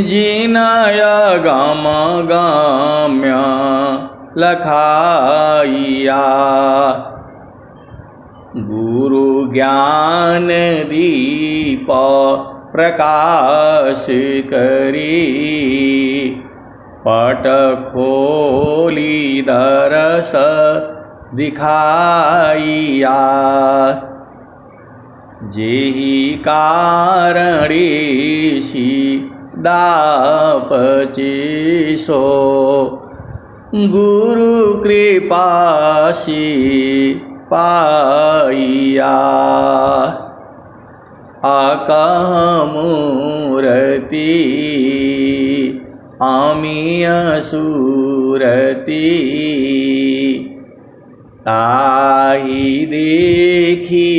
जिनाय गम गम्य लखाइया गुरु ज्ञान दीप प्रकाश करी पट खोली दरस दिखाइया जेहि कारणेशी दापचेसो गुरु कृपासी पाइया आकमूर्ति आमिय सुरति ताहि देखी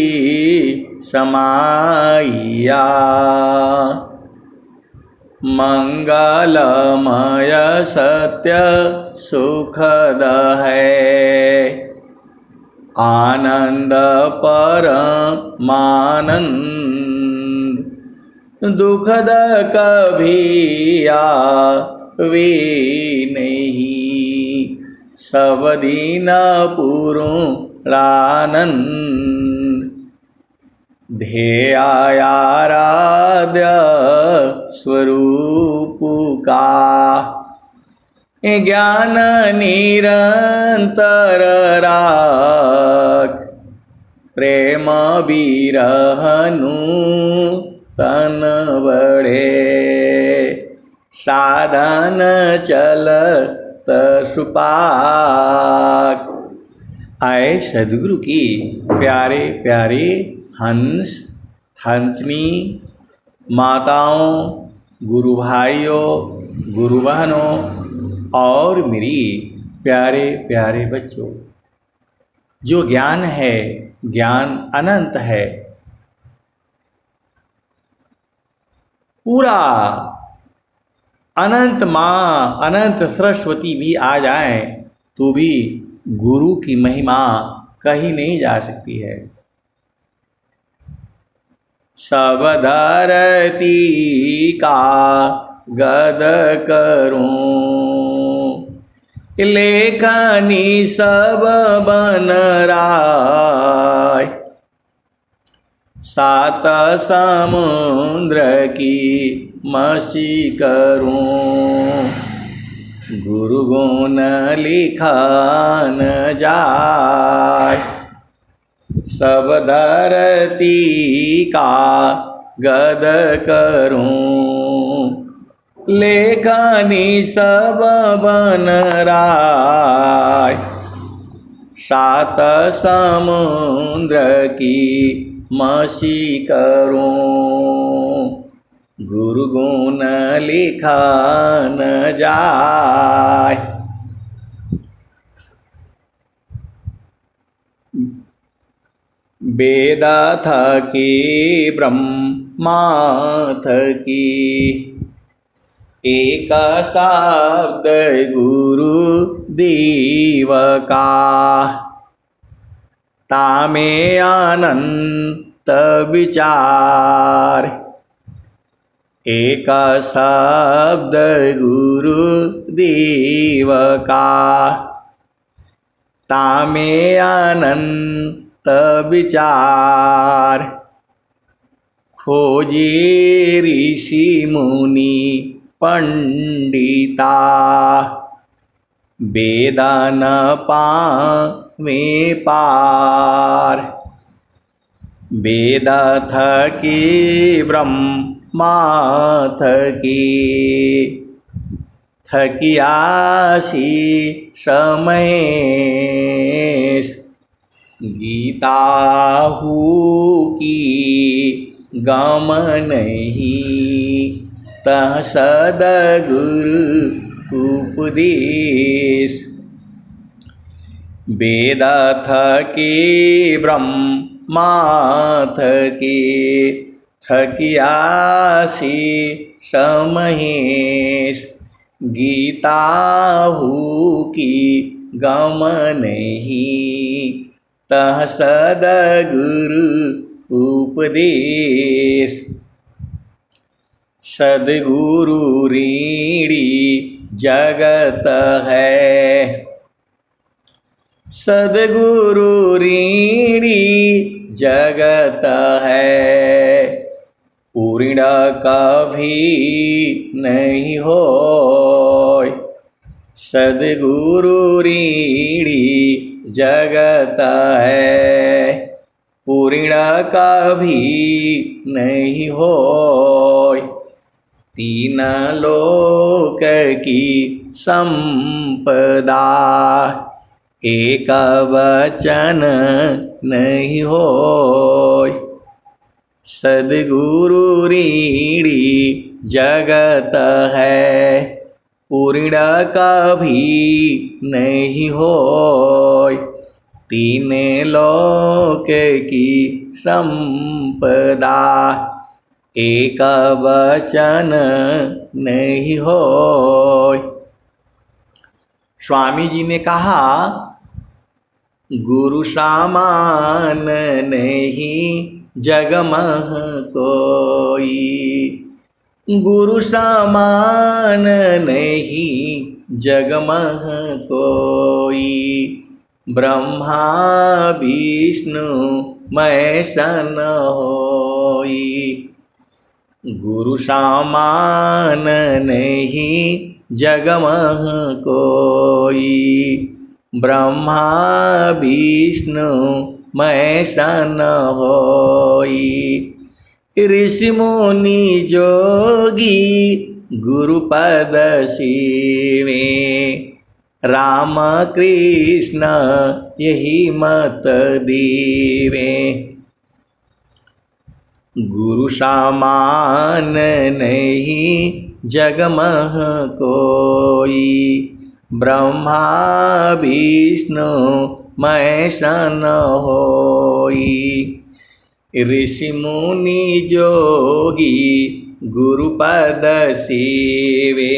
समाइया मंगलमय सत्य सुखद है आनंद परमानंद दुखद कभी आवे नहीं सब दिन पूर्णानंद ध्येयाराध्य स्वरूप का ज्ञान निरंतर राख प्रेम बिरहनु तन बढ़े साधन चलत सुपाक। आए सद्गुरु की प्यारे प्यारे हंस हंसनी माताओं, गुरु भाइयों, गुरु बहनों और मेरी प्यारे प्यारे बच्चों, जो ज्ञान है ज्ञान अनंत है। पूरा अनंत माँ अनंत सरस्वती भी आ जाए तो भी गुरु की महिमा कही नहीं जा सकती है। सब धरती का गद करूं लेखनी सब बन राय सात समुद्र की मसी करूं गुरु गुण लिखा न जाय। सब धरती का गद करूं लेखनी सब बन राय सात समुद्र की मसी करूं गुरु गुण लिखा न जाय। वेद थकी ब्रह्मा थकी एक शब्द गुरु देव का तामे अनंत विचार एक शब्द गुरु देव का तामे अनंत विचार खोजे ऋषि मुनि पंडिता वेद न पावे पार वेद थकी ब्रह्मा थकी थकियासी समय गीता की गम नहीं तह सद्गुरु उपदेश वेद थकी ब्रह्मा थकी थकियासी समहेश गीता की गम नहीं तह सद्गुरु उपदेश सद्गुरु ऋणी जगत है। सद्गुरु ऋणी जगत है, ऋण कभी नहीं होय। सद्गुरु ऋणी जगत है, ऋण कभी नहीं होय। तीन लोक की संपदा, एक वचन नहीं होय। सद्गुरु ऋणी जगत है, ऋण कभी नहीं होय। तीन लोक की संपदा, एक वचन नहीं होय। स्वामी जी ने कहा, गुरु समान नहीं जगमह कोई। गुरु समान नहीं जगमह कोई। ब्रह्मा विष्णु महेश न होई। गुरु समान नहीं जगमह कोई। ब्रह्मा विष्णु महेश न होई। ऋषि मुनि जोगी गुरुपद सेवे। राम कृष्ण यही मत देवे। गुरु समान नहीं जगमह कोई। ब्रह्मा विष्णु महेश न होई। ऋषि मुनि जोगी गुरुपद सेवे।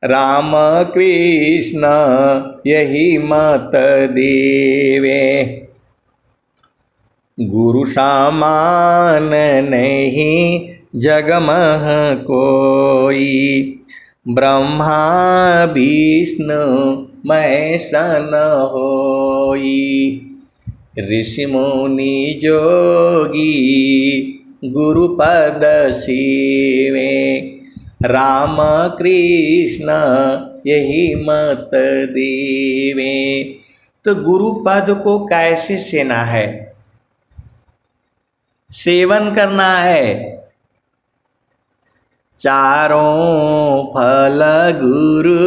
राम कृष्ण यही मत देवे। गुरु समान नहीं जगमह कोई। ब्रह्मा विष्णु महेश न होई। ऋषि मुनि जोगी गुरुपद सेवे। राम कृष्ण यही मत देवे। तो गुरुपद को कैसे सेना है, सेवन करना है। चारों फल गुरु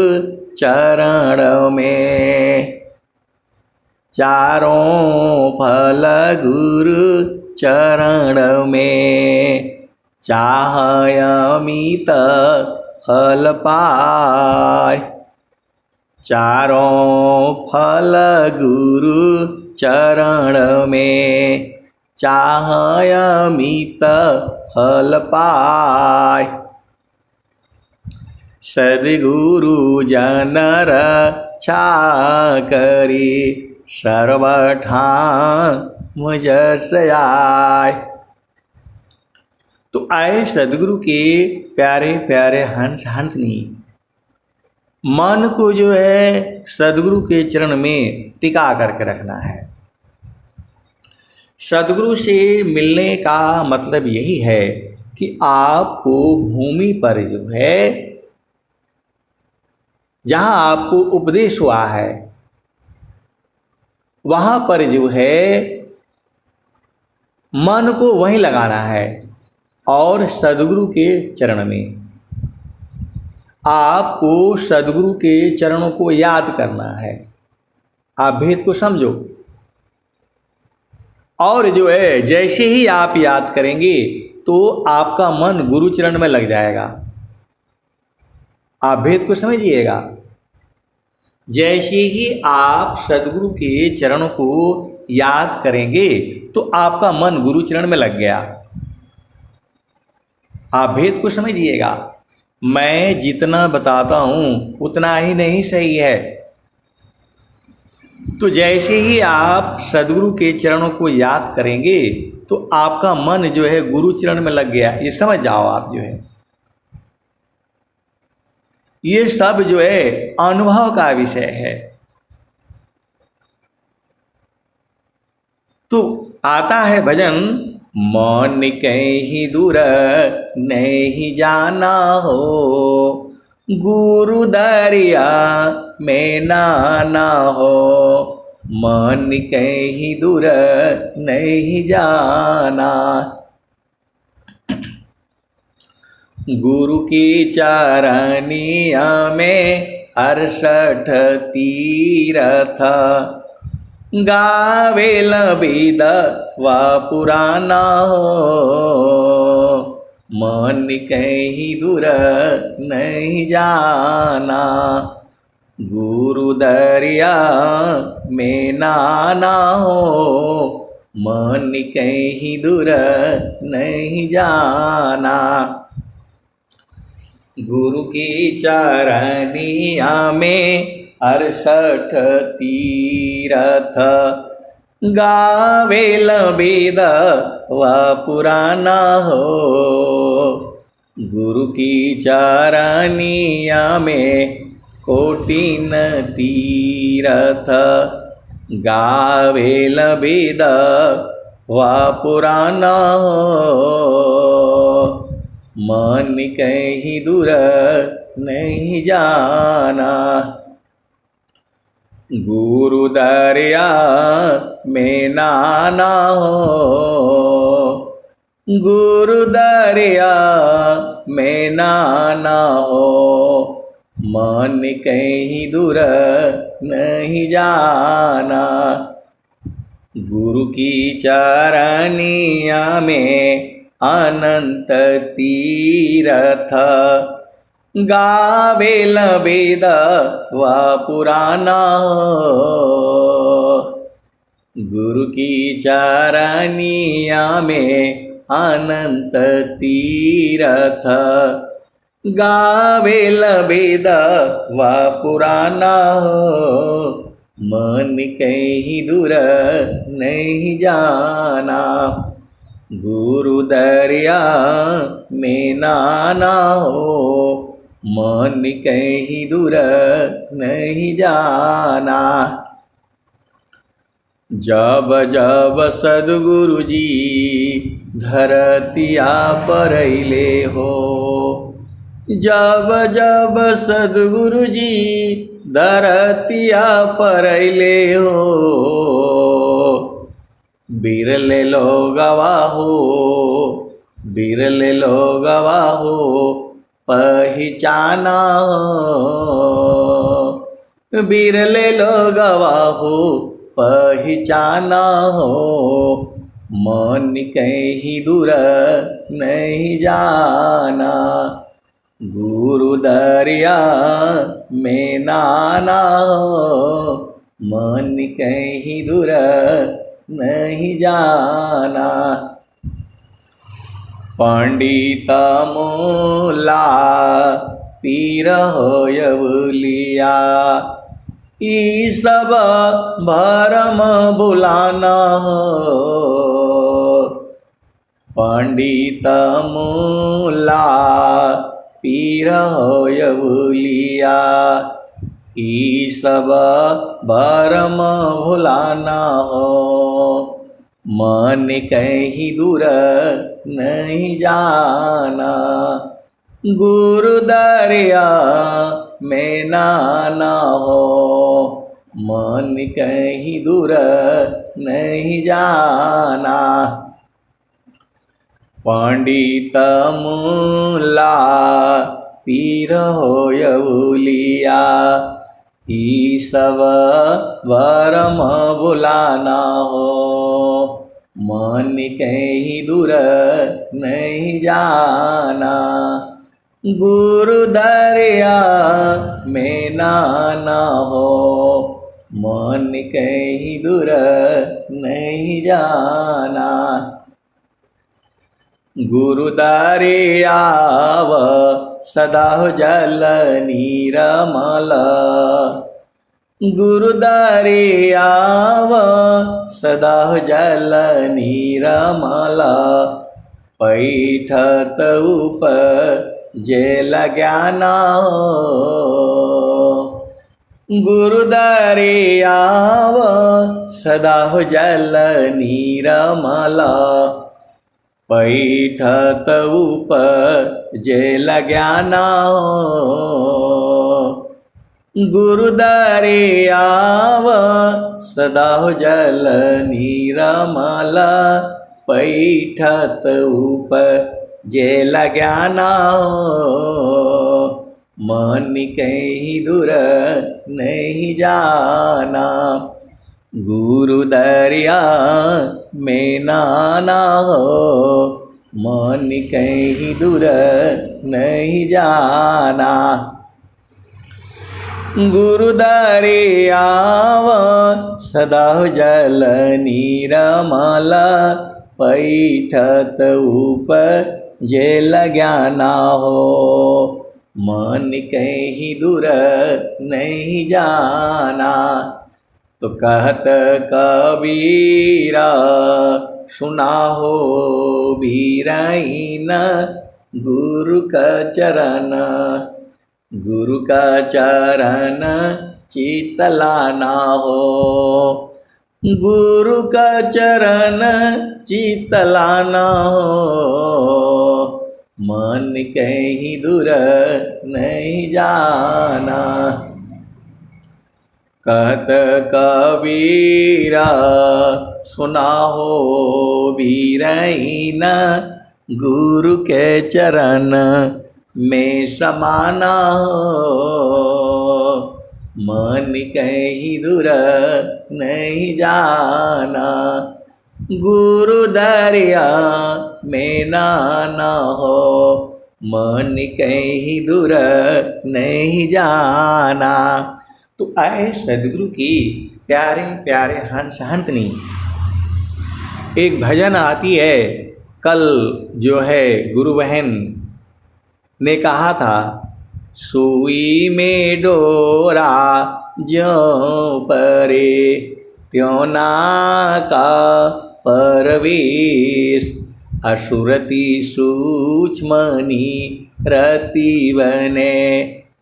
चरण में। चारों फल गुरु चरण में। चाहय अमित फल पाय। चारों फल गुरु चरण में। चाहय अमित फल पाय। सद्गुरु जन रक्षा करी। सर्वठां मुझ आय। तो आए सद्गुरु के प्यारे प्यारे हंस हंसनी, मन को जो है सद्गुरु के चरण में टिका करके रखना है। सद्गुरु से मिलने का मतलब यही है कि आपको भूमि पर जो है, जहां आपको उपदेश हुआ है, वहां पर जो है मन को वहीं लगाना है और सद्गुरु के चरण में। आपको सद्गुरु के चरणों को याद करना है। आप भेद को समझो, और जो है जैसे ही आप याद करेंगे तो आपका मन गुरु चरण में लग जाएगा। आप भेद को समझिएगा। जैसे ही आप सद्गुरु के चरणों को याद करेंगे तो आपका मन गुरु चरण में लग गया। आप भेद को समझिएगा। मैं जितना बताता हूं उतना ही नहीं सही है। तो जैसे ही आप सद्गुरु के चरणों को याद करेंगे तो आपका मन जो है गुरु चरण में लग गया, ये समझ जाओ आप जो है। ये सब जो है अनुभव का विषय है। तो आता है भजन, मन कहीं दूर नहीं जाना हो, गुरु दरिया में नाना हो, मन कहीं दूर नहीं जाना। गुरु की चरनिया में 68 तीरथ, गावेल वेद व पुराना हो, मन कहीं दूर नहीं जाना, गुरु दरिया में नाना हो, मन कहीं दूर नहीं जाना। गुरु की चरनिया में 68 तीरथ, गावेल वेद व पुराना हो, गुरु की चरनिया में कोटिन तीरथ, गावेल वेद व पुराना हो, मन कहीं दूर नहीं जाना, गुरु दरिया में नाना हो, गुरु दरिया में नाना हो, मन कहीं दूर नहीं जाना, गुरु की चरनिया में अनंत तीरथ, गावेल वेद व पुराना हो, गुरु की चरनिया में अनंत तीरथ, गावेल वेद व पुराना हो, मन कहीं दूर नहीं जाना, गुरु दरिया में नाना हो, मन कहीं दूर नहीं जाना। जब जब सद्गुरु जी धरतिया पर अइले हो, जब जब सद्गुरु जी धरतिया पर अइले हो, बिरले लोगवा हो, बिरले लोगवा हो पहचाना हो, बिरले लोगवा हो पहचाना हो, मन कहीं दूर नहीं जाना, गुरु दरिया में नाना हो, मन कहीं दूर नहीं जाना। पंडित मोला पीर होयवलिया, ई सब भरम बुलाना हो, पंडित मोला पीर होयवलिया, ई सब भरम भुलाना हो, मन कहीं दूर नहीं जाना, गुरु दरिया में नाना हो, मन कहीं दूर नहीं जाना। पंडित मुला पीर होयवलिया, ई सब भरम बुलाना हो, मन कहीं दूर नहीं जाना, गुरु दरिया में नाना हो, मन कहीं दूर नहीं जाना, गुरु दरियाव सदा जल नीरमल, गुरु दरियाव सदा जल नीरमल, पैठत ऊपर जेल ज्ञाना गुरु दरियाव सदा हो जल नीरमला पैठत ऊपर जेल ज्ञाना गुरु दरियाव सदा हो जल नीरमला पैठत ऊपर जेल ज्ञाना मन कहीं दूर नहीं जाना गुरु दरिया में नाना हो मन कहीं दूर नहीं जाना गुरु दरियाव सदा जल नीरमला पैठत ऊपर जेल ज्ञाना हो मन कहीं दूर नहीं जाना। तो कहत कबीरा सुना हो बीराइन गुरु का चरण चितलाना हो गुरु का चरण चितलाना हो मन कहीं दूर नहीं जाना। कहत कबीरा सुना हो बीरहीन गुरु के चरण में समाना हो मन कहीं दूर नहीं जाना गुरु दरिया में नाना हो मन कहीं दूर नहीं जाना। तो आए सदगुरु की प्यारे प्यारे हंस हंतनी एक भजन आती है। कल जो है गुरु बहन ने कहा था सुई में डोरा ज्यों परे त्यों ना का परवेश असुरति सूक्ष्मनी रति बने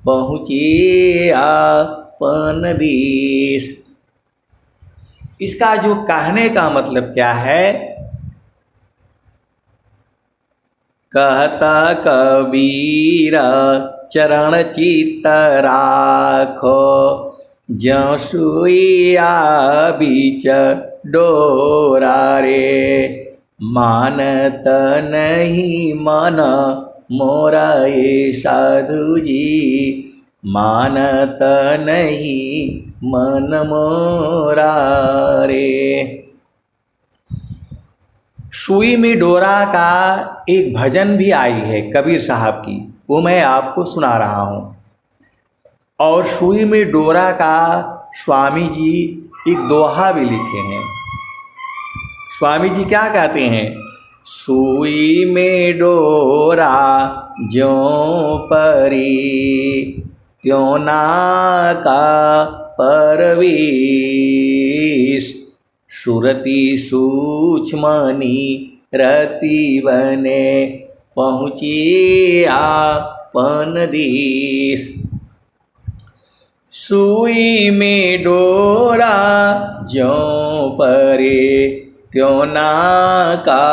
पहुँचे आपन देश। इसका जो कहने का मतलब क्या है, कहता कबीरा चरण चित्त राखो ज्यों सुइया बीच डोरा रे मानत नहीं मन मोरा ये साधु जी मानत नहीं मन मोरा रे। सुई में डोरा का एक भजन भी आई है कबीर साहब की, वो मैं आपको सुना रहा हूँ। और सुई में डोरा का स्वामी जी एक दोहा भी लिखे हैं। स्वामी जी क्या कहते हैं, सुई में डोरा ज्यों परी त्यों ना का परवेश सुरति सूक्ष्मनी रति बने पहुँची आपन देश। सुई में डोरा ज्यों परे त्यों ना का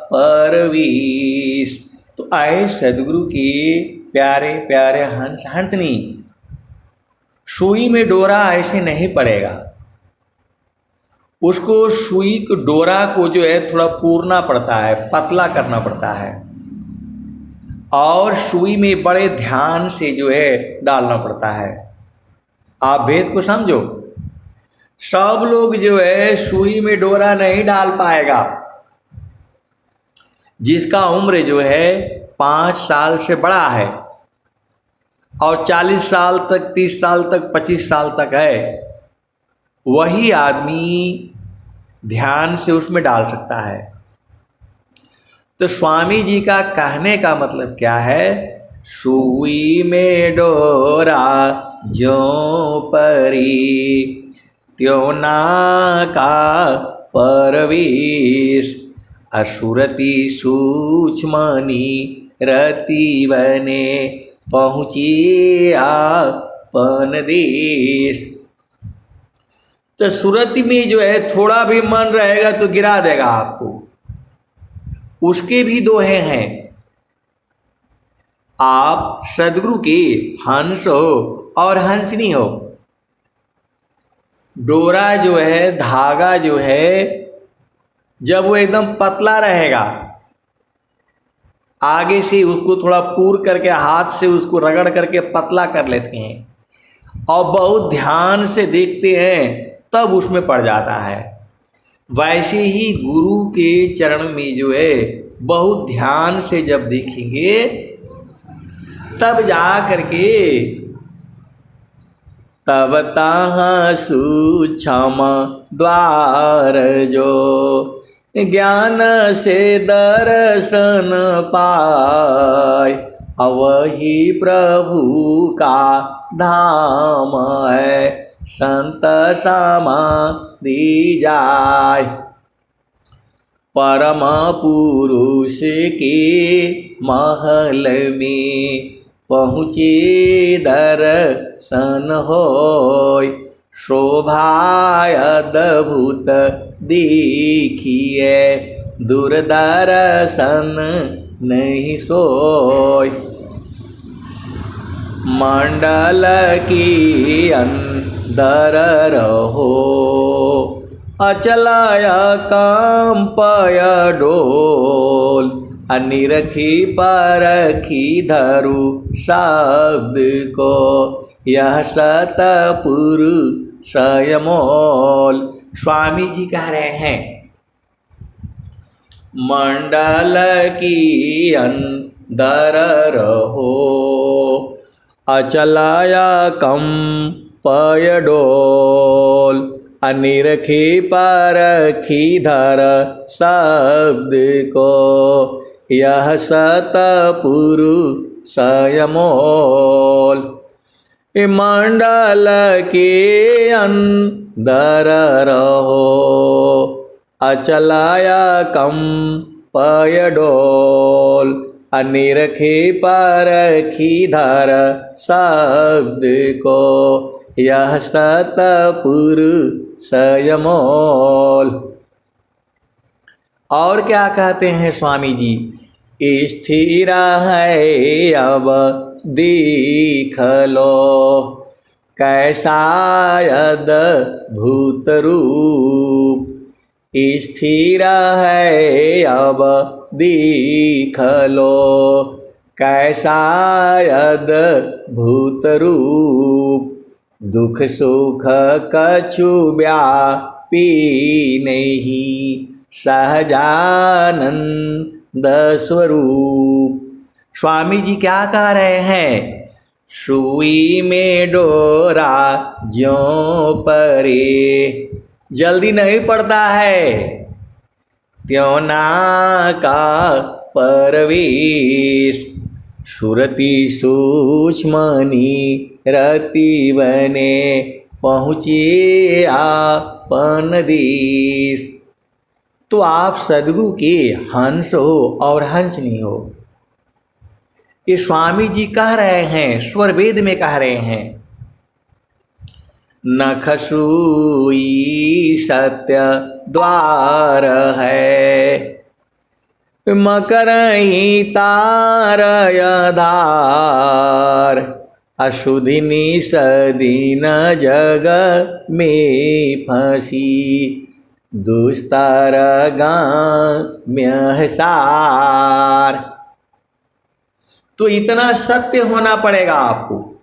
परवेश। तो आए सदगुरु के प्यारे प्यारे हंस हंतनी, सुई में डोरा ऐसे नहीं पड़ेगा, उसको सुई को डोरा को जो है थोड़ा पूरना पड़ता है, पतला करना पड़ता है और सुई में बड़े ध्यान से जो है डालना पड़ता है। आप भेद को समझो, सब लोग जो है सुई में डोरा नहीं डाल पाएगा। जिसका उम्र जो है 5 साल से बड़ा है और 40 साल तक 30 साल तक 25 साल तक है, वही आदमी ध्यान से उसमें डाल सकता है। तो स्वामी जी का कहने का मतलब क्या है, सुई में डोरा ज्यों परी त्यों ना का परवेश असुरति सूक्ष्मनी रति बने पहुँची आपन देश। तो सुरति में जो है थोड़ा भी मन रहेगा तो गिरा देगा आपको। उसके भी दोहे हैं। आप सदगुरु के हंस हो और हंसनी हो। डोरा जो है, धागा जो है, जब वो एकदम पतला रहेगा, आगे से उसको थोड़ा पूर करके हाथ से उसको रगड़ करके पतला कर लेते हैं और बहुत ध्यान से देखते हैं तब उसमें पड़ जाता है। वैसे ही गुरु के चरण में जो है बहुत ध्यान से जब देखेंगे तब जा करके तब ताहाँ सूक्ष्म द्वार जो ज्ञान से दर्शन पाय, अवही प्रभु का धाम है, संत समाधि जाय। परम पुरुष के महल में पहुँचे दर्शन होय, शोभा अद्भुत देखिए दूरदर्शन नहीं सोय। मंडल की अंदर रहो, अचलाय कंपय डोल, अनिरखी परखी धरु शब्द को, यह सतपुरुष मोल। स्वामी जी कह रहे हैं मंडल की अंदर रहो, अचलाया कंपय डोल, अनिरखी परखी धर शब्द को, यह सतपुरुष मोल। मंडल के अंदर रहो, अचलाया कंपय डोल, अनिरखी परखी धर शब्द को, यह सतपुरुष मोल। और क्या कहते हैं स्वामी जी? स्थिर है अब देख लो, कैसा अद्भुत रूप, स्थिर है अब देख लो, कैसा अद्भुत रूप, दुख सुख कछु व्यापी नहीं, सहजानंद स्वरूप। स्वामी जी क्या कह रहे हैं? सुई में डोरा ज्यों परे, जल्दी नहीं पड़ता है, त्यों ना का परवेश, सुरति सूक्ष्मनी रति बने पहुँचे आपन देश। तो आप सद्गुरु के हंस हो और हंसनी हो। ये स्वामी जी कह रहे हैं, स्वर वेद में कह रहे हैं। नख सुई सत्य द्वार है, मकरही तारय धार, अशुधिनी सदीन जग में फंसी, दुस्तर गाम्य सार। तो इतना सत्य होना पड़ेगा आपको,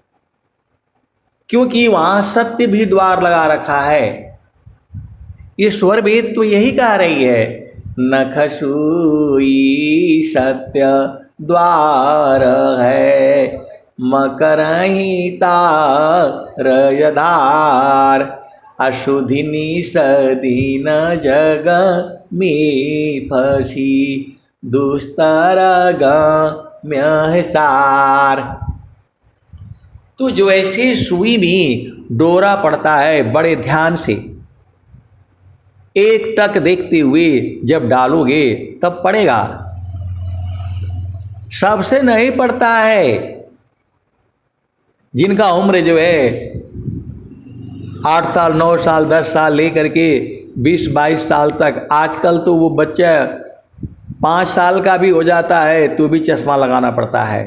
क्योंकि वहां सत्य भी द्वार लगा रखा है। ये स्वर वेद तो यही कह रही है, नख सुई सत्य द्वार है, मकरही तारय धार, अशुधिनी सदीन जग में फंसी, दुस्तर गाम्य सार। तो जो ऐसे सुई में डोरा पड़ता है बड़े ध्यान से, एक टक देखते हुए जब डालोगे तब पड़ेगा, सबसे नहीं पड़ता है। जिनका उम्र जो है 8 साल 9 साल 10 साल लेकर के 20-22 साल तक, आजकल तो वो बच्चा 5 साल का भी हो जाता है तो भी चश्मा लगाना पड़ता है।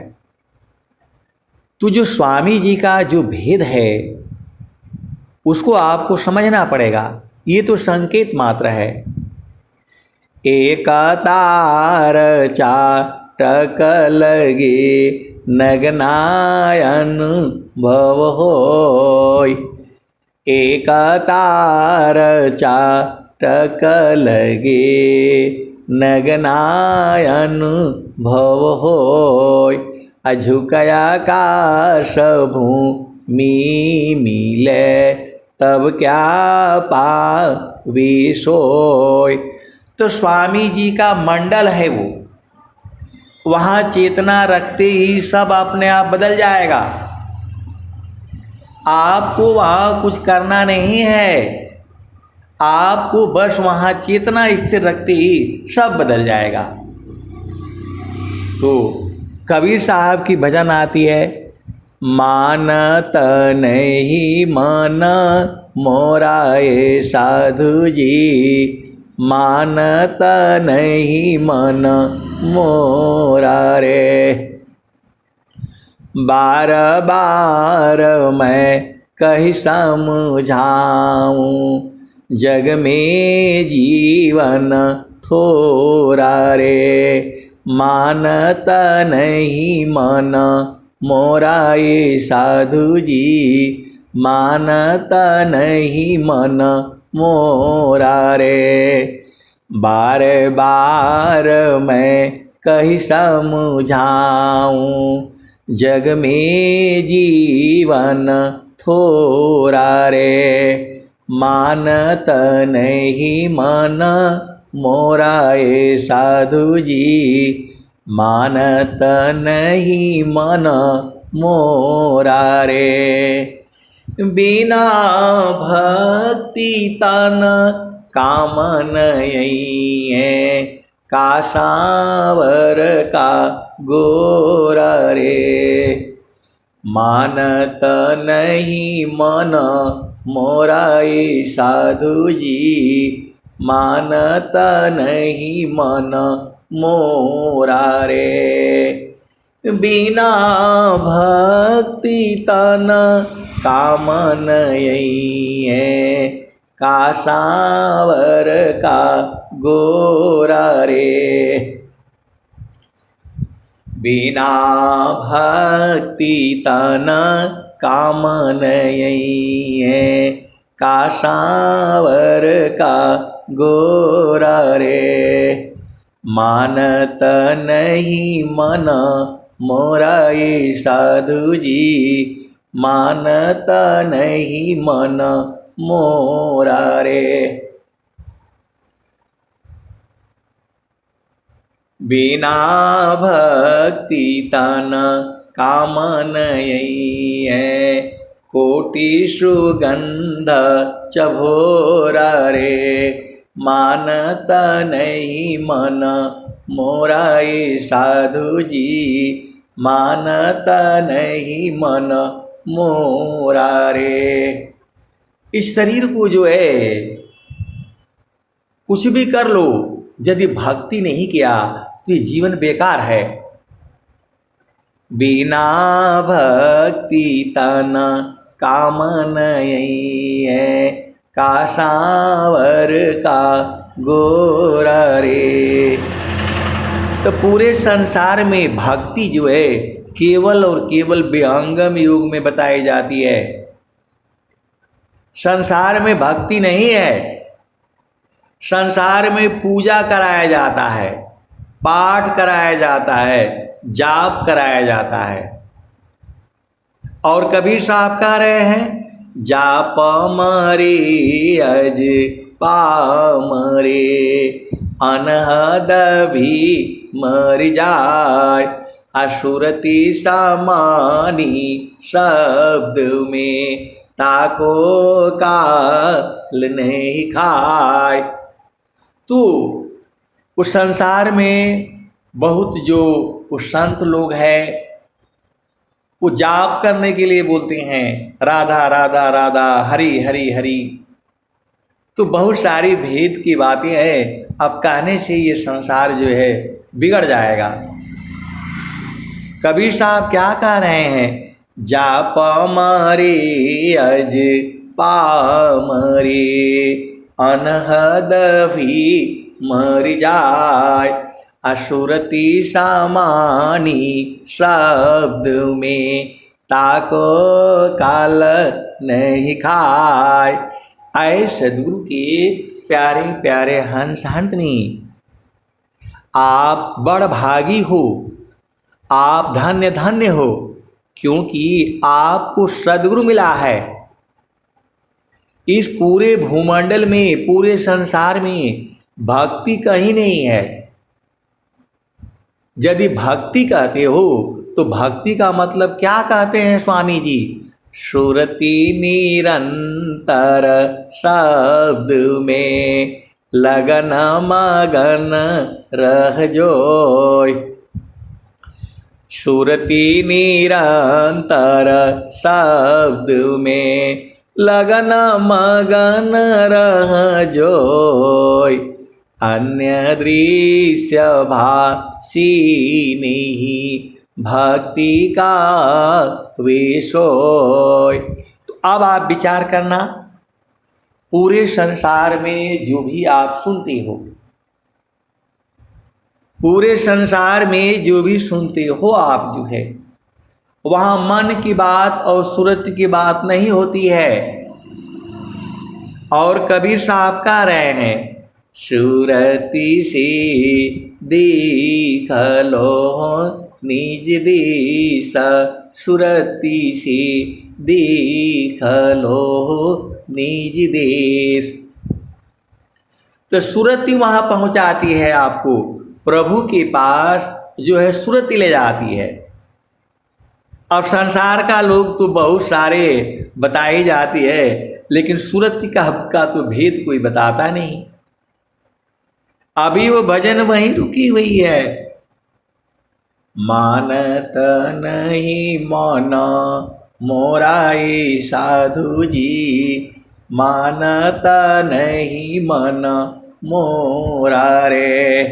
तो जो स्वामी जी का जो भेद है उसको आपको समझना पड़ेगा। ये तो संकेत मात्र है। एक तार चाटक लगे नगनायन भव होय। एक तार चाटक लगे नगनायन भव होय। अझुकया काश भूमि मिले तब क्या पावे सोय। तो स्वामी जी का मंडल है वो, वहाँ चेतना रखते ही सब अपने आप बदल जाएगा। आपको वहाँ कुछ करना नहीं है, आपको बस वहाँ चेतना स्थिर रखते ही सब बदल जाएगा। तो कबीर साहब की भजन आती है, मानत नहीं मन मोरा ये साधु जी, मानत नहीं मन मोरा रे। बार बार मैं कही समझाऊं, जग में जीवन थोड़ा रे। मानत नहीं मन मोरा ये साधु जी, मानत नहीं मन मोरा रे। बार बार मैं कही समझाऊं, जग में जीवन थोड़ा रे। मानत नहीं मन मोरा ये साधु जी, मानत नहीं मन मोरा रे। बिना भक्ति तन काम नहीं है, का सांवर का गोरा रे। मानत नहीं मन मोरा ये साधु जी, मानत नहीं मन मोरा रे। बिना भक्ति तन काम नहीं है, का सांवर का गोरा रे। बिना भक्ति तन काम नहीं है, का सांवर का गोरा रे। मानत नहीं मन मोरा ये साधु जी, मानत नहीं मन मोरा रे। बिना भक्ति तन काम नहीं है, कोटि सुगंध चभोरा रे। मानत नहीं मन मोरा ये साधु जी, मानत नहीं मन मोरा रे। इस शरीर को जो है कुछ भी कर लो, यदि भक्ति नहीं किया तो ये जीवन बेकार है। बिना भक्ति तन काम नहीं है, का सांवर का गोरा रे। तो पूरे संसार में भक्ति जो है केवल और केवल विहंगम योग में बताई जाती है। संसार में भक्ति नहीं है। संसार में पूजा कराया जाता है, पाठ कराया जाता है, जाप कराया जाता है। और कबीर साहब कह रहे हैं, जाप मरे अज पामरे, अनहद भी मर जाय। असुरति समानी शब्द में ताको काल नहीं खाए। तो उस संसार में बहुत जो उस संत लोग हैं वो जाप करने के लिए बोलते हैं राधा राधा राधा हरि हरि हरि। तो बहुत सारी भेद की बातें हैं, अब कहने से ये संसार जो है बिगड़ जाएगा। कबीर साहब क्या कह रहे हैं, जाप मरे अज पामरे अनहद भी मर जाय, असुरति सामानी शब्द में ताको काल नहीं खाए। आए सदगुरु के प्यारे प्यारे हंस हंतनी, आप बड़ भागी हो, आप धन्य धन्य हो, क्योंकि आपको सदगुरु मिला है। इस पूरे भूमंडल में, पूरे संसार में भक्ति कहीं नहीं है। यदि भक्ति कहते हो तो भक्ति का मतलब क्या कहते हैं स्वामी जी, सुरति निरंतर शब्द में लगन मगन रह जोय। सुरति निरंतर शब्द में लगन मगन रह जोय, अन्य दृश्य भासी नहीं भक्ति का विषय। तो अब आप विचार करना, पूरे संसार में जो भी आप सुनते हो, पूरे संसार में जो भी सुनते हो आप जो है, वहाँ मन की बात और सूरत की बात नहीं होती है। और कबीर साहब कह रहे हैं, सूरती से देख लो निज देश, सुरती से देख लो निज देश। तो सुरती वहाँ पहुँचाती है आपको प्रभु के पास, जो है सुरती ले जाती है। अब संसार का लोग तो बहुत सारे बताई जाती है, लेकिन सुरती का तो भेद कोई बताता नहीं। अभी वो भजन वहीं रुकी हुई है, मानत नहीं मन मोराए साधु जी, मानत नहीं मन मोरा रे,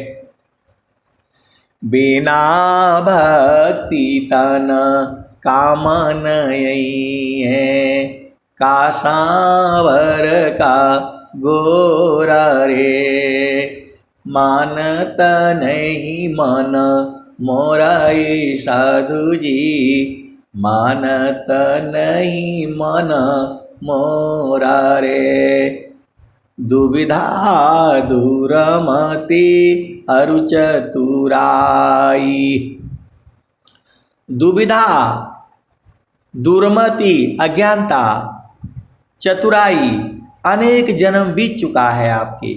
बिना भक्ति तन कामन यही है, का सांवर का गोरा रे, मानत नहीं मन मोराए साधु जी, मानत नहीं मन मोरा रे, दुविधा दूरमति अरु चतुराई। दुविधा, दुर्मति अज्ञानता, चतुराई, अनेक जन्म बीत चुका है आपके।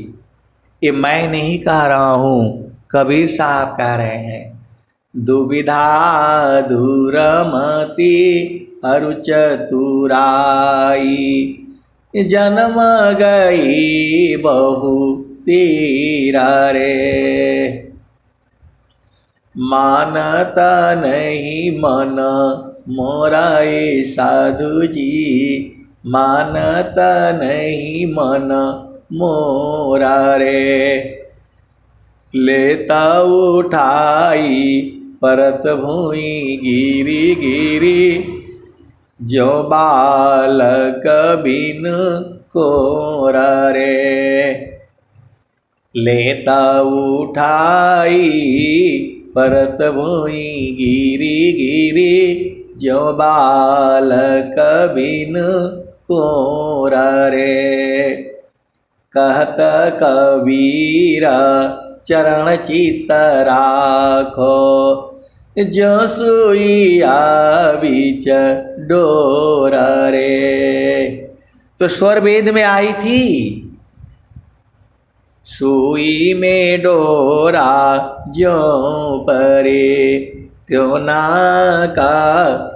ये मैं नहीं कह रहा हूँ, कबीर साहब कह रहे हैं। दुविधा दूरमति अरु चतुराई, जन्म गई बहु तेरा रे, मानता नहीं मन मोराए साधु जी, मानता नहीं मन मोरा रे, लेता उठाई परत भूई गिरी गिरी, जो बालक बिन कोरा रे, लेता उठाई परत भूई गिरी गिरी, जो बालक बिन कोरा रे, कहत कबीरा चरण चित्त राखो, जो सुइया बीच डोरा रे। तो स्वर वेद में आई थी, सुई में डोरा जो परे, त्यों ना का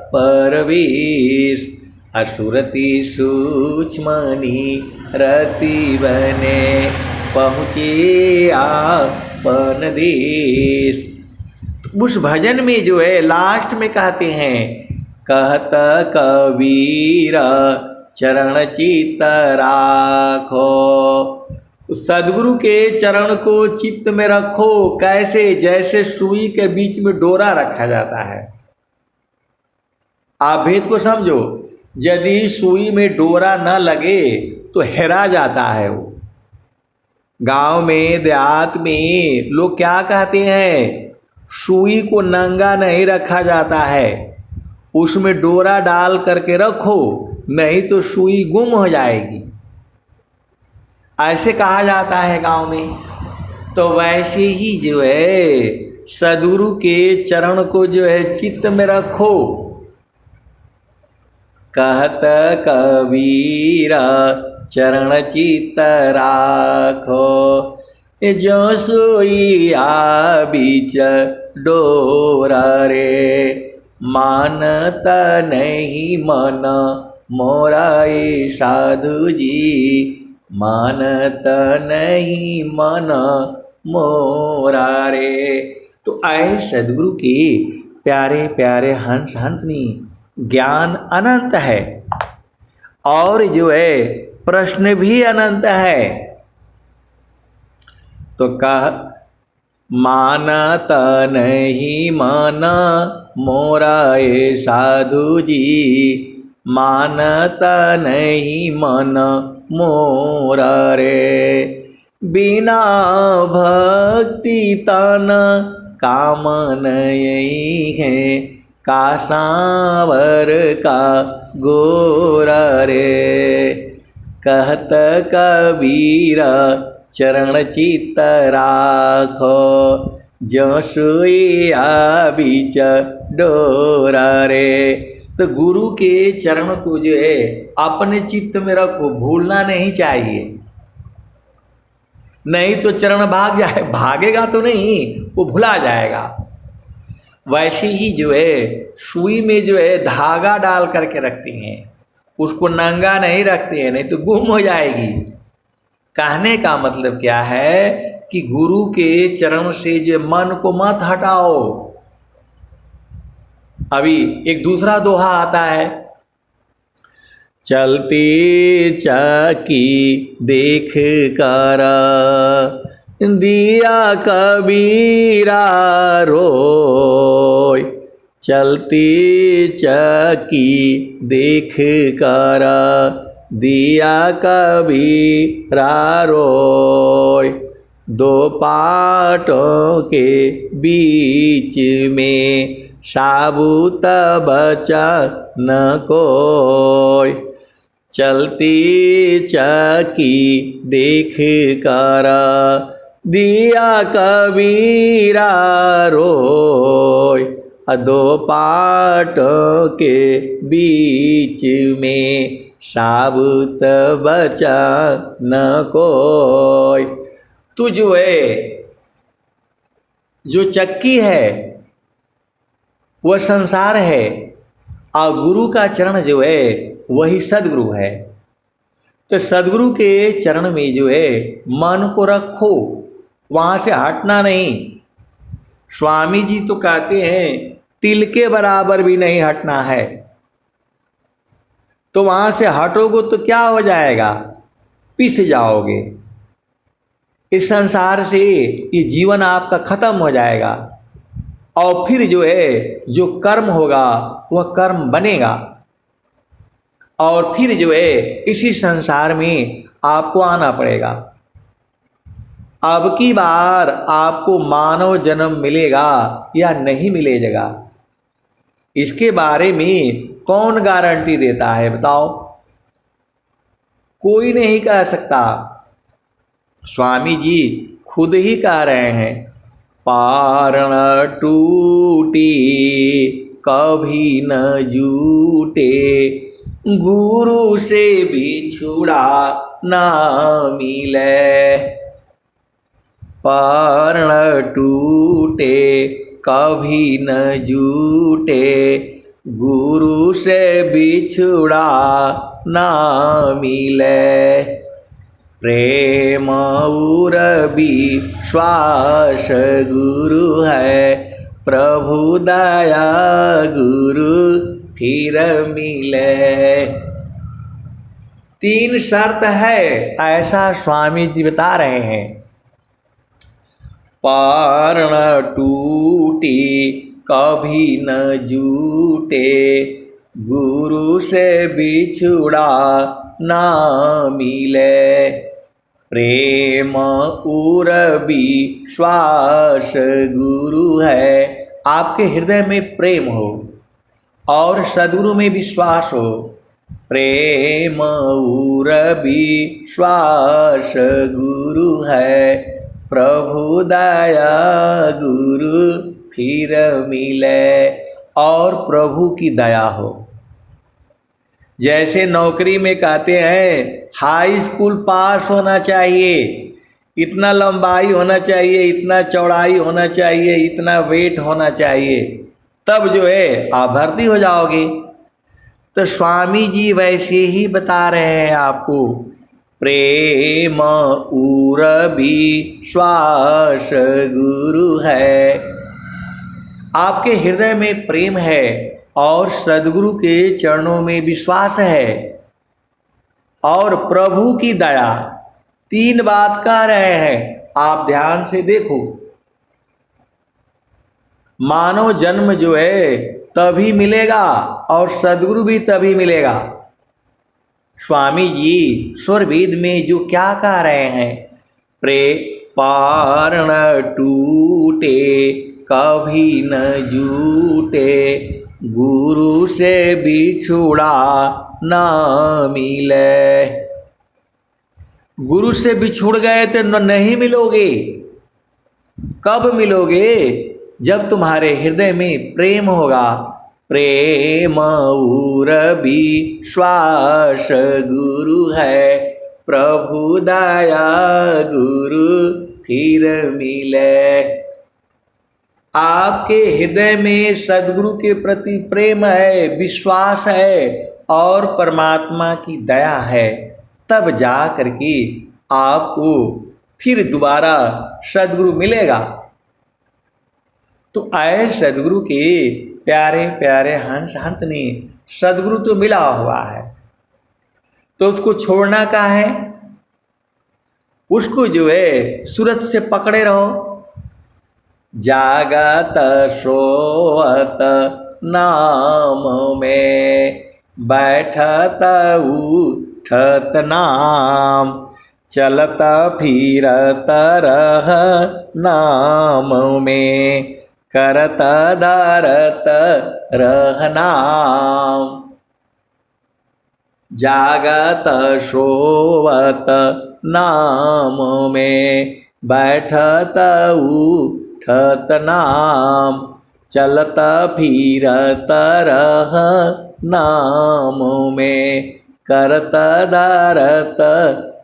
परवेश, असुरति सूक्ष्मनी रति बने पहुँचे आपन देश। उस भजन में जो है लास्ट में कहते हैं, कहत कबीर चरण चित्त राखो। सदगुरु के चरण को चित्त में रखो। कैसे? जैसे सुई के बीच में डोरा रखा जाता है। आप भेद को समझो। यदि सुई में डोरा न लगे तो हेरा जाता है वो। गांव में देहात में लोग क्या कहते हैं, सुई को नंगा नहीं रखा जाता है, उसमें डोरा डाल करके रखो, नहीं तो सुई गुम हो जाएगी, ऐसे कहा जाता है गांव में। तो वैसे ही जो है सदगुरु के चरण को जो है चित्त में रखो। कहत कबीर चरण चित्त राखो, जो सोइया बीच डोरा रे, मानत नहीं मन मोरा ये साधु जी, मानत नहीं मन मोरा रे। तो आए सदगुरु के प्यारे प्यारे हंस हंसनी, ज्ञान अनंत है और जो है प्रश्न भी अनंत है। तो कह मानत नहीं मन मोरा ये साधु जी, मानत नहीं मन मोरा रे, बिना भक्ति तन काम नहीं है, का सांवर का गोरा रे। कहत कबीर चरण चित्त राखो, जो सोइया बीच डोरा रे। तो गुरु के चरण को जो है अपने चित्त में रखो, भूलना नहीं चाहिए, नहीं तो चरण भाग जाए, भागेगा तो नहीं, वो भुला जाएगा। वैसे ही जो है सुई में जो है धागा डाल करके रखते हैं, उसको नंगा नहीं रखते हैं, नहीं तो गुम हो जाएगी। कहने का मतलब क्या है कि गुरु के चरण से जो मन को मत हटाओ। अभी एक दूसरा दोहा आता है, चलती चाकी देख कर दिया कबीरा रोय, चलती चाकी देख कर दिया कबीरा रोय, दो पाटों के बीच में साबुत बचा न कोय, चलती चकी देख कर दिया कबीरा रोय, दो पाटों के बीच में साबुत बचा न कोय। तू जो है जो चक्की है वह संसार है और गुरु का चरण जो है वही सदगुरु है। तो सदगुरु के चरण में जो है मन को रखो, वहाँ से हटना नहीं। स्वामी जी तो कहते हैं तिल के बराबर भी नहीं हटना है। तो वहाँ से हटोगे तो क्या हो जाएगा, पिस जाओगे। इस संसार से ये जीवन आपका खत्म हो जाएगा और फिर जो है जो कर्म होगा वह कर्म बनेगा और फिर जो है इसी संसार में आपको आना पड़ेगा। अब की बार आपको मानव जन्म मिलेगा या नहीं मिलेगा, इसके बारे में कौन गारंटी देता है बताओ? कोई नहीं कह सकता। स्वामी जी खुद ही कह रहे हैं, पारण टूटी कभी न जूटे, गुरु से बिछुड़ा ना मिले। पारण टूटे कभी न जूटे, गुरु से बिछुड़ा ना मिले। प्रेम और विश्वास गुरु है, प्रभु दया गुरु फिर मिले। 3 शर्त है, ऐसा स्वामी जी बता रहे हैं। पार न टूटी कभी न जूटे, गुरु से बिछुड़ा ना मिले। प्रेम और विश्वास गुरु है, आपके हृदय में प्रेम हो और सद्गुरु में विश्वास हो। प्रेम और विश्वास गुरु है, प्रभु दया गुरु फिर मिले। और प्रभु की दया हो। जैसे नौकरी में कहते हैं हाई स्कूल पास होना चाहिए, इतना लंबाई होना चाहिए, इतना चौड़ाई होना चाहिए, इतना वेट होना चाहिए, तब जो है आप भर्ती हो जाओगे। तो स्वामी जी वैसे ही बता रहे हैं आपको। प्रेम और विश्वास गुरु है, आपके हृदय में प्रेम है और सद्गुरु के चरणों में विश्वास है और प्रभु की दया। 3 बात कह रहे हैं, आप ध्यान से देखो। मानव जन्म जो है तभी मिलेगा और सद्गुरु भी तभी मिलेगा। स्वामी जी स्वरवेद में जो क्या कह रहे हैं, पार न टूटे कभी न जूटे, गुरु से बिछुड़ा ना मिले। गुरु से बिछुड़ गए तो नहीं मिलोगे। कब मिलोगे? जब तुम्हारे हृदय में प्रेम होगा। प्रेम और विश्वास गुरु है, प्रभु दया गुरु फिर मिले। आपके हृदय में सद्गुरु के प्रति प्रेम है, विश्वास है और परमात्मा की दया है, तब जा करके आपको फिर दोबारा सद्गुरु मिलेगा। तो आए सद्गुरु के प्यारे प्यारे हंस हंतनी, सद्गुरु तो मिला हुआ है तो उसको छोड़ना का है? उसको जो है सूरत से पकड़े रहो। जागत सोवत नाम में, बैठत उठत नाम, चलत फिरत रह नाम में, करत धरत रह नाम। जागत सोवत नाम में, बैठत उठत नाम, चलत फिरत रह नाम में, करत धरत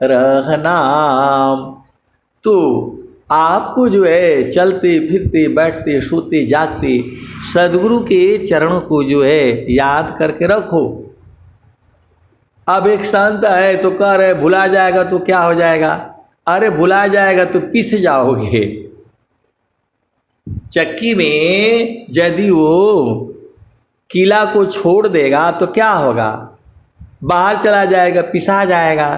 रह नाम। तो आपको जो है चलते फिरते बैठते सोते जागते सद्गुरु के चरणों को जो है याद करके रखो। अब एक संत है तो कह रहे भुला जाएगा तो क्या हो जाएगा? अरे भुला जाएगा तो पिस जाओगे। चक्की में यदि वो किला को छोड़ देगा तो क्या होगा? बाहर चला जाएगा, पिसा जाएगा।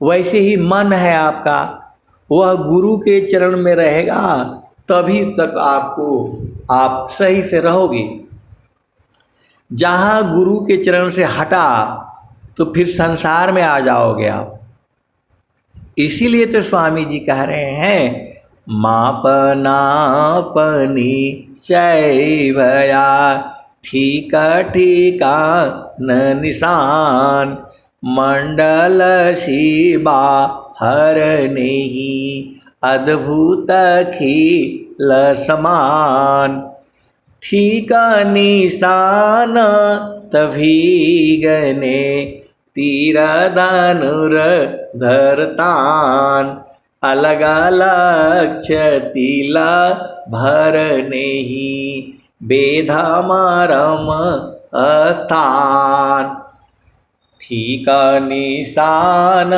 वैसे ही मन है आपका, वह गुरु के चरण में रहेगा तभी तक आप सही से रहोगे। जहाँ गुरु के चरण से हटा तो फिर संसार में आ जाओगे आप। इसीलिए तो स्वामी जी कह रहे हैं मापनापनी चय भया, ठीका ठीका न निशान, मंडल शिवा हर नहीं, अद्भुत खिल समान। ठीका निशान तभी गने, तीर धनुर धरतान, अलग अलग छतिला भर नहीं, बेधा मारम स्थान। ठीका निशान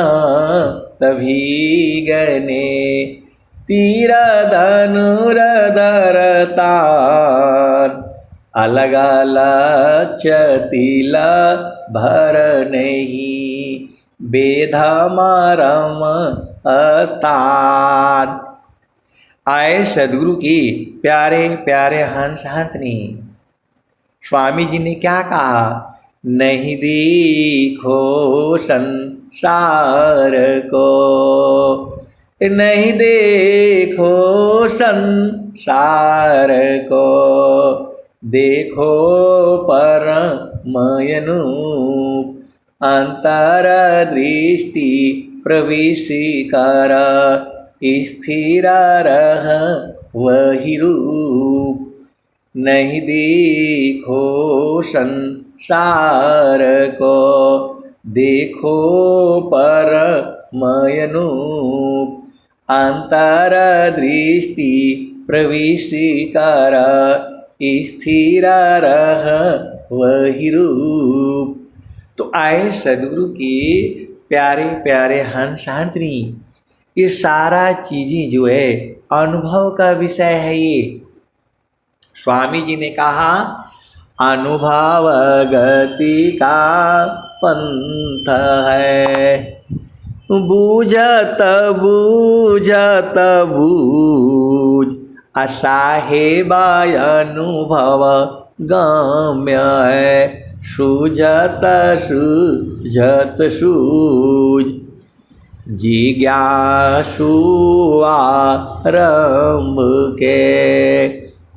तभी गने, तीर धनुर धरतान। अलग अलग तिला भर नहीं, बेधा मरम स्थान। आए सदगुरु की प्यारे प्यारे हंस हंसनी। स्वामी जी ने क्या कहा? नहीं देखो संसार को, नहीं देखो संसार को, देखो परमयनूप। अंतर दृष्टि प्रविश कर, स्थिर रह वही रूप। नहीं देखो संसार को, देखो परमयनूप। अंतर दृष्टि प्रविश कर, स्थिर रह वही रूप। तो आए सदगुरु के प्यारे प्यारे हंस हंसनी। ये सारा चीज़ें जो है अनुभव का विषय है। ये स्वामी जी ने कहा अनुभव गति का पंथ है, बूझत बूझत बूझ, असाहेबा अनुभव गम्य है। सूझत सूझत सूझ, जिज्ञासु आरंभ के,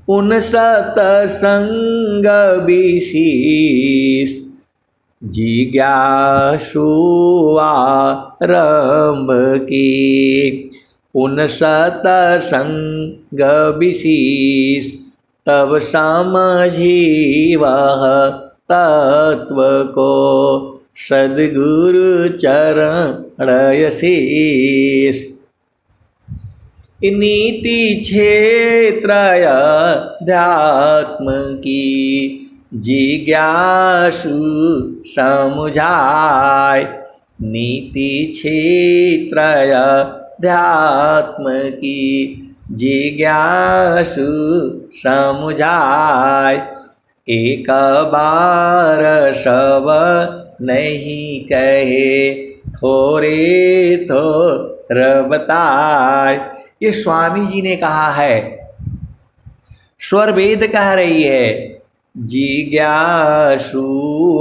उन सतसंग विशेष। जिज्ञासु आरंभ की, उन सतसंग विशेष। तब समझी वह तत्व को, सद्गुरु चरण शीश। नीति क्षेत्र अध्यात्म की, जिज्ञासु समुझाय। नीति क्षेत्र अध्यात्म की, जिज्ञासु समुझाय। एक बार सब नहीं कहे, थोड़े थोर बताए। ये स्वामी जी ने कहा है, स्वर वेद कह रही है। जिज्ञासु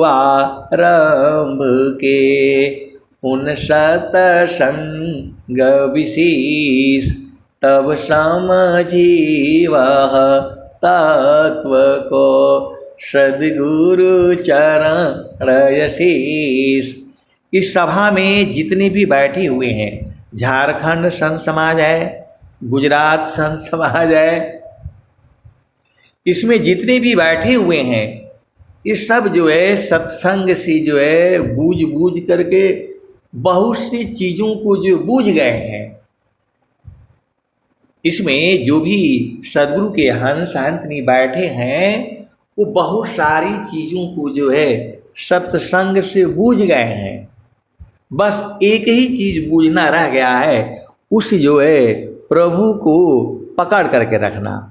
आरंभ के, उन सतसंग विशेष। तब समझी वह तत्व को, सद्गुरु चरण शीश। इस सभा में जितने भी बैठे हुए हैं, झारखंड संत समाज है, गुजरात संत समाज है, इसमें जितने भी बैठे हुए हैं, ये सब जो है सत्संग से जो है बूझ बूझ करके बहुत सी चीज़ों को जो बूझ गए हैं। इसमें जो भी सदगुरु के हंस हंसनी बैठे हैं, वो बहुत सारी चीज़ों को जो है सत्संग से बूझ गए हैं। बस एक ही चीज़ बूझना रह गया है, उस जो है प्रभु को पकड़ करके रखना।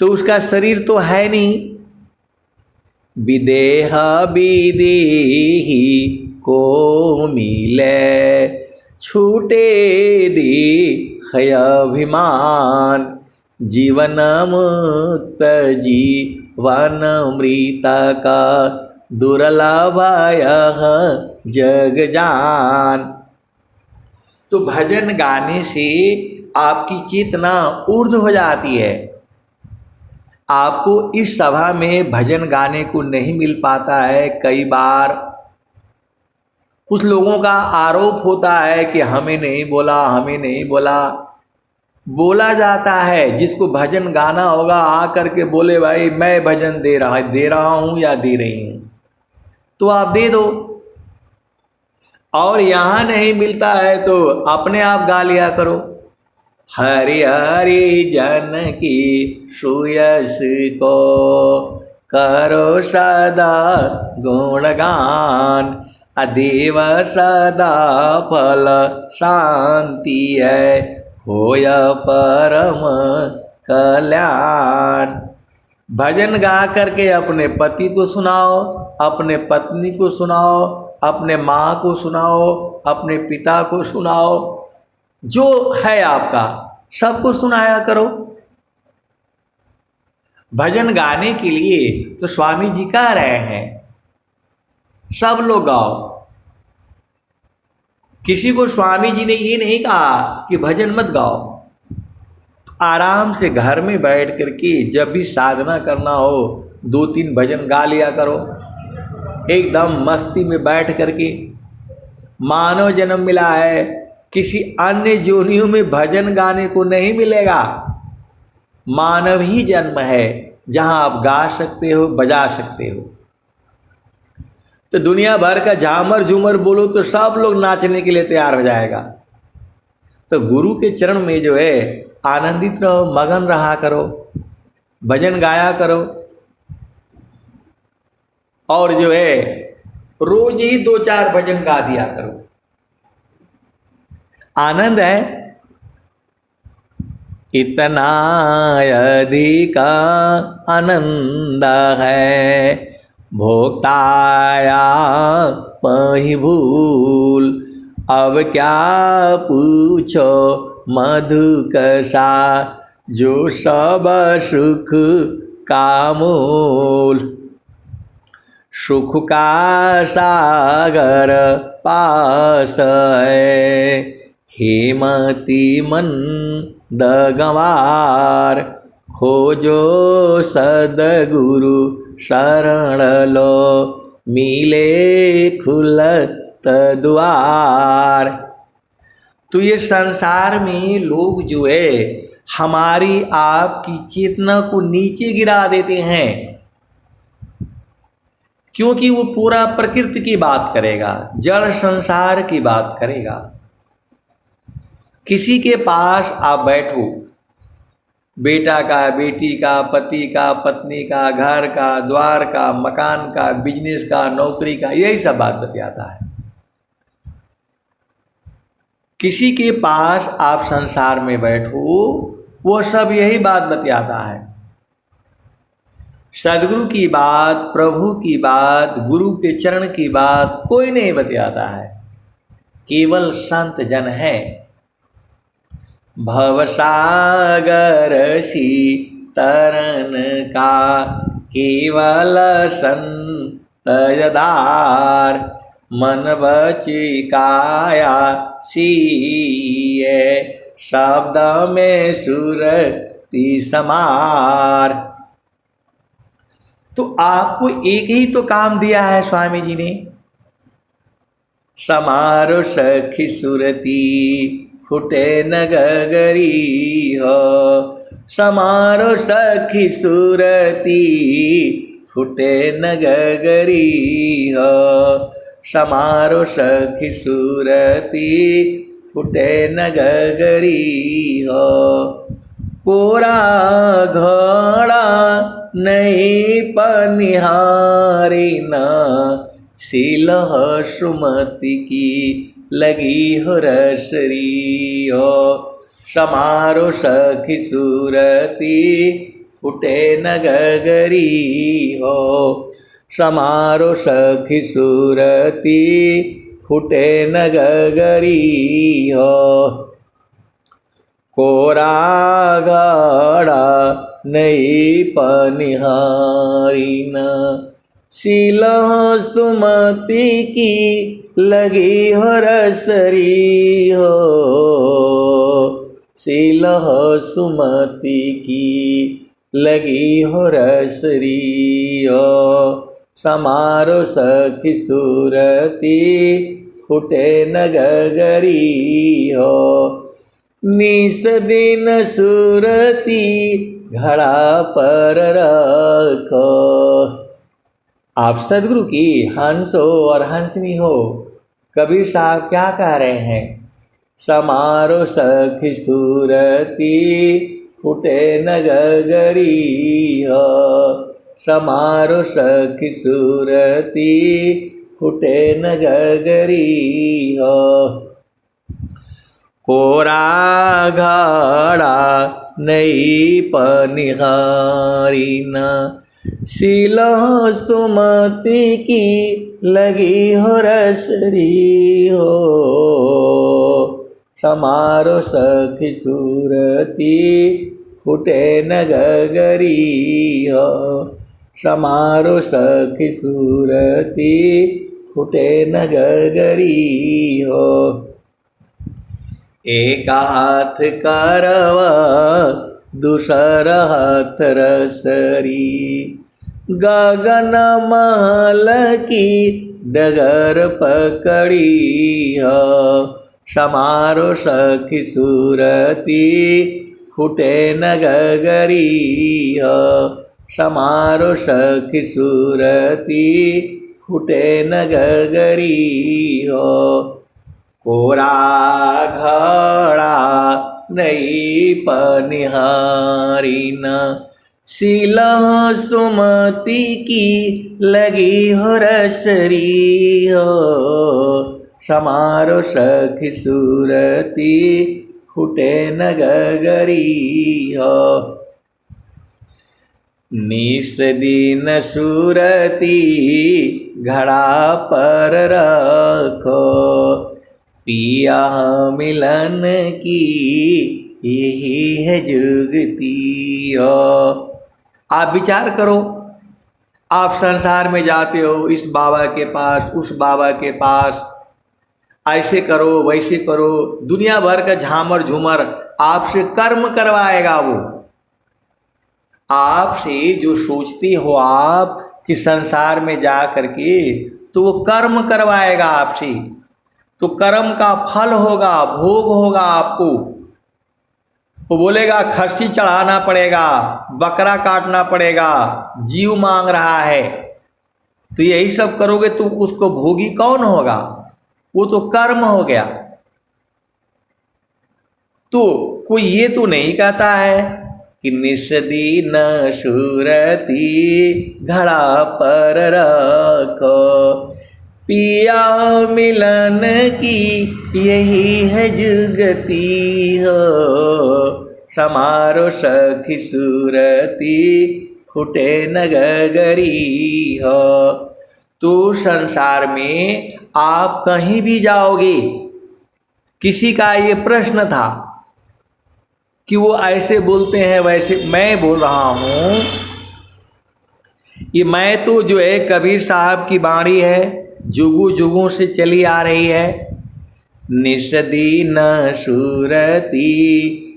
तो उसका शरीर तो है नहीं। विदेह विदेही को मिले, छूटे देह अभिमान। जीवन मुक्त जीवन मृत का, दुर्लभ यह जग जान। तो भजन गाने से आपकी चेतना ऊर्ध्व हो जाती है। आपको इस सभा में भजन गाने को नहीं मिल पाता है। कई बार कुछ लोगों का आरोप होता है कि हमें नहीं बोला, हमें नहीं बोला। बोला जाता है, जिसको भजन गाना होगा आ करके बोले भाई मैं भजन दे रहा हूँ या दे रही हूँ, तो आप दे दो। और यहाँ नहीं मिलता है तो अपने आप गा लिया करो। हरि हरि जन की सुयस को, करो सदा गुणगान, अदेव सदा फल शांति है, होय परम कल्याण। भजन गा करके अपने पति को सुनाओ, अपने पत्नी को सुनाओ, अपने माँ को सुनाओ, अपने पिता को सुनाओ, जो है आपका सबको सुनाया करो। भजन गाने के लिए तो स्वामी जी कह रहे हैं सब लोग गाओ। किसी को स्वामी जी ने ये नहीं कहा कि भजन मत गाओ। तो आराम से घर में बैठ करके जब भी साधना करना हो 2-3 भजन गा लिया करो, एकदम मस्ती में बैठ करके। मानव जन्म मिला है, किसी अन्य जोनियों में भजन गाने को नहीं मिलेगा। मानव ही जन्म है जहां आप गा सकते हो, बजा सकते हो। तो दुनिया भर का झामर झूमर बोलो तो सब लोग नाचने के लिए तैयार हो जाएगा। तो गुरु के चरण में जो है आनंदित रहो, मगन रहा करो, भजन गाया करो। और जो है रोज ही 2-4 भजन गा दिया करो। आनंद है, इतना अधिक आनंद है, भोक्ताया पही भूल। अब क्या पूछो मधु कसा, जो सब सुख का मूल। सुख का सागर पास है, हेमती मन दगवार। खोजो सदगुरु शरण लो, मिले खुलत द्वार। तो ये संसार में लोग जो है हमारी आपकी चेतना को नीचे गिरा देते हैं, क्योंकि वो पूरा प्रकृति की बात करेगा, जड़ संसार की बात करेगा। किसी के पास आप बैठो, बेटा का, बेटी का, पति का, पत्नी का, घर का, द्वार का, मकान का, बिजनेस का, नौकरी का, यही सब बात बतियाता है। किसी के पास आप संसार में बैठो, वो सब यही बात बतियाता है। सदगुरु की बात, प्रभु की बात, गुरु के चरण की बात कोई नहीं बतियाता है, केवल संत जन है। भवसागर सी तरन का केवल संत यदार, मन बची काया सीए, शब्द में सुरति समार। तो आपको एक ही तो काम दिया है स्वामी जी ने, समारो सखी सुरती फुटे न गगरी हो। समारो सखी सुरती फुटे न गगरी हो। समारो सखी सुरती फुटे न गगरी हो। कोरा घड़ा नहीं पनिहारी न, सिलह सुमति की लगी हो रसरी हो। समारो सखी सुरती फुटे न गगरी हो। समारो सखी सुरती फुटे न गगरी हो। कोरा घड़ा नहीं पनिहारी न, सिलह सुमति की लगी हो रसरी हो। सिलह सुमति की लगी हो रसरी हो। समारो सखी सुरती फुटे न गगरी हो। निस दिन सुरती घड़ा पर रखो। आप सदगुरु की हंस हो और हंसनी हो। कबीर साहब क्या कह रहे हैं? समारो सखी सुरती फुटे न गगरी हो। समारो सखी सूरती फूटे न गगरी हो। कोरा घड़ा नई पनिहारी न शीलो सुमति की लगी हो रसरी हो। समारो सखी सूरती फूटे न गगरी हो। समारो सखी सूरती फूटे न गगरी हो। एक हाथ करवा दूसर हाथ रसरी गगन महल की डगर पकड़ी हो। समारो सखी सूरती फूटे न गगरी हो। समारो सखी सूरती फूटे न गगरी हो। कोरा घड़ा नई पनिहारी न शीलह सुमति की लगी हो रसरी हो। समारो सखी सूरती फूटे न गगरी हो। निस दिन सूरती घड़ा पर रखो पिया मिलन की यही है जुगती हो। आप विचार करो, आप संसार में जाते हो इस बाबा के पास उस बाबा के पास, ऐसे करो वैसे करो, दुनिया भर का झामर झूमर आपसे कर्म करवाएगा। वो आपसे जो सोचते हो आप कि संसार में जा करके, तो वो कर्म करवाएगा आपसे। तो कर्म का फल होगा, भोग होगा आपको। वो बोलेगा खस्सी चढ़ाना पड़ेगा, बकरा काटना पड़ेगा, जीव मांग रहा है, तो यही सब करोगे तो उसको भोगी कौन होगा? वो तो कर्म हो गया। तो कोई ये तो नहीं कहता है कि निस दिन सूरती घड़ा पर रखो पिया मिलन की यही है जुगती हो। समारो सखी सूरती फूटे न गगरी हो। तो संसार में आप कहीं भी जाओगे, किसी का ये प्रश्न था कि वो ऐसे बोलते हैं वैसे, मैं बोल रहा हूँ ये मैं तो जो है कबीर साहब की बाणी है, जुगों जुगों से चली आ रही है। निस दिन सूरती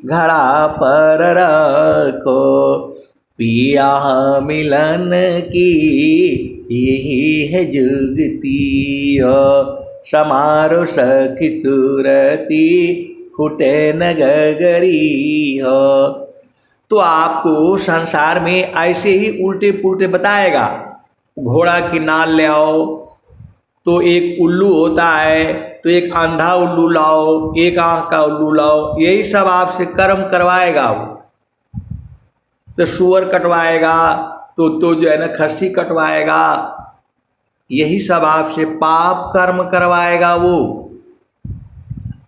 घड़ा पर रखो पिया मिलन की यही है जुगती हो। समारो सखी सूरती फूटे न गगरी हो। तो आपको संसार में ऐसे ही उल्टे पुल्टे बताएगा। घोड़ा की नाल ले आओ तो एक उल्लू होता है, तो एक अंधा उल्लू लाओ, एक आंख का उल्लू लाओ, यही सब आपसे कर्म करवाएगा। वो तो सूअर कटवाएगा, तो जो है ना खस्सी कटवाएगा, यही सब आपसे पाप कर्म करवाएगा वो।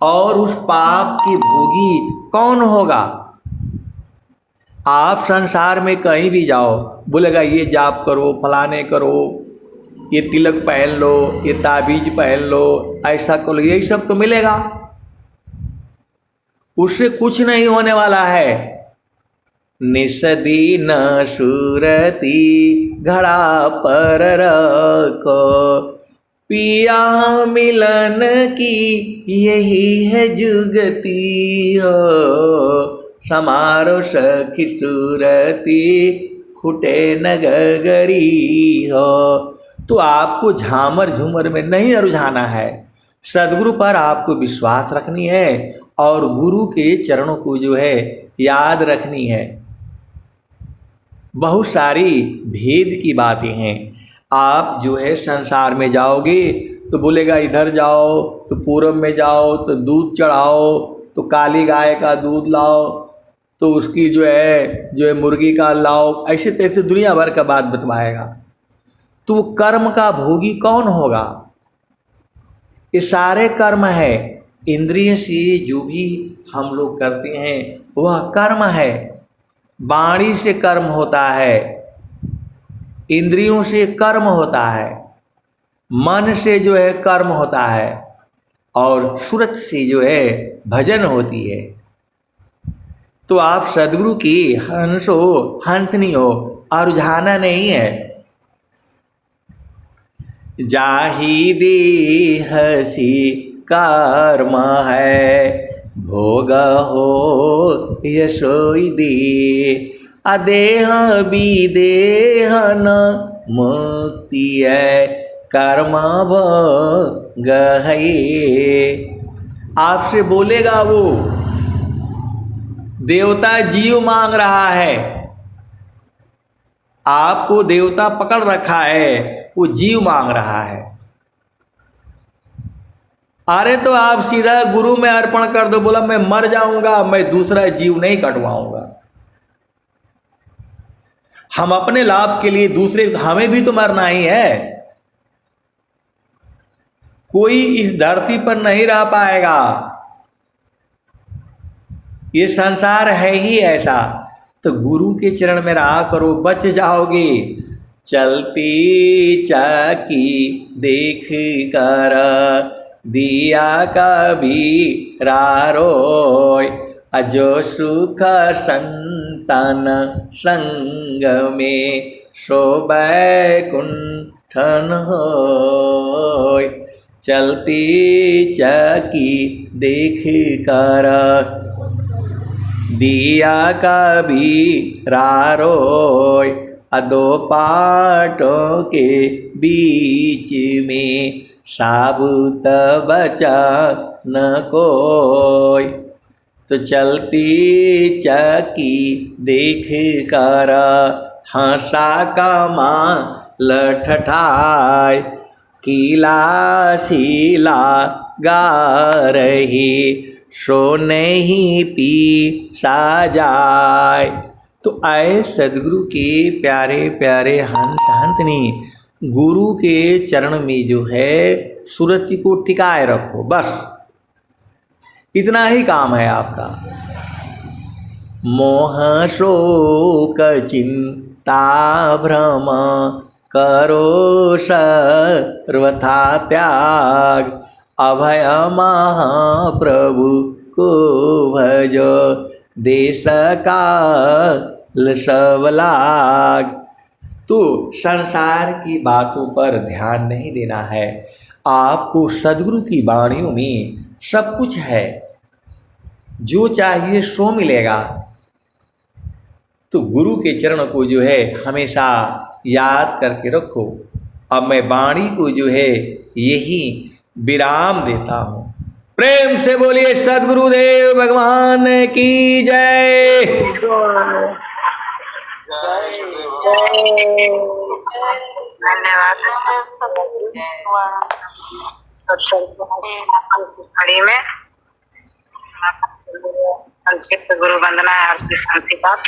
और उस पाप की भोगी कौन होगा? आप संसार में कहीं भी जाओ, बोलेगा ये जाप करो, फलाने करो, ये तिलक पहन लो, ये ताबीज पहन लो, ऐसा करो, यही सब तो मिलेगा। उससे कुछ नहीं होने वाला है। निस दिन सूरती घड़ा पर रखो पिया मिलन की यही है जुगती हो। समारो सखी सूरती फूटे न गगरी हो। तो आपको झामर झूमर में नहीं रुझाना है, सदगुरु पर आपको विश्वास रखनी है और गुरु के चरणों को जो है याद रखनी है। बहुत सारी भेद की बातें हैं। आप जो है संसार में जाओगे तो बोलेगा इधर जाओ तो पूरब में जाओ तो दूध चढ़ाओ, तो काली गाय का दूध लाओ, तो उसकी जो है मुर्गी का लाओ, ऐसे तैसे दुनिया भर का बात बतवाएगा। तो कर्म का भोगी कौन होगा? ये सारे कर्म है, इंद्रिय से जो भी हम लोग करते हैं वह कर्म है। वाणी से कर्म होता है, इंद्रियों से कर्म होता है, मन से जो है कर्म होता है, और सूरत से जो है भजन होती है। तो आप सदगुरु की हंस हो, हंसनी हो, और रुझाना नहीं है। जाहि देह सी कर्म है, भोग हो यशोई दे, अदेह विदेह न मुक्ति है, कर्म भोग है। आपसे बोलेगा वो देवता, जीव मांग रहा है, आपको देवता पकड़ रखा है, वो जीव मांग रहा है। अरे तो आप सीधा गुरु में अर्पण कर दो। बोला मैं मर जाऊंगा, मैं दूसरा जीव नहीं कटवाऊंगा। हम अपने लाभ के लिए दूसरे, हमें भी तो मरना ही है। कोई इस धरती पर नहीं रह पाएगा, ये संसार है ही ऐसा। तो गुरु के चरण में रहा करो, बच जाओगे। चलती चाकी देख कर दिया कभी रारोय, अजो सुख संतन संग में शोभै कुंठन होय। चलती चाकी देख कर दिया कभी रारोय, अदो पाटों के बीच में साबुत बचा न कोई। तो चलती चकी देख कर हंसा कमा लठठाय, कीला शीला गा रही सो नहीं पी सा जाय। तो आए सदगुरु के प्यारे प्यारे हंस हंसनी, गुरु के चरण में जो है सुरति को टिकाए रखो, बस इतना ही काम है आपका। मोह शोक चिंता भ्रम करो सर्वथा त्याग, अभय महाप्रभु को भजो देश काल सब लाग। तो संसार की बातों पर ध्यान नहीं देना है, आपको सदगुरु की वाणियों में सब कुछ है, जो चाहिए सो मिलेगा। तो गुरु के चरण को जो है हमेशा याद करके रखो। अब मैं वाणी को जो है यही विराम देता हूँ। प्रेम से बोलिए सद्गुरुदेव भगवान की जय। धन्यवाद। कड़ी में संक्षिप्त गुरु वंदना आरती शांति पाठ।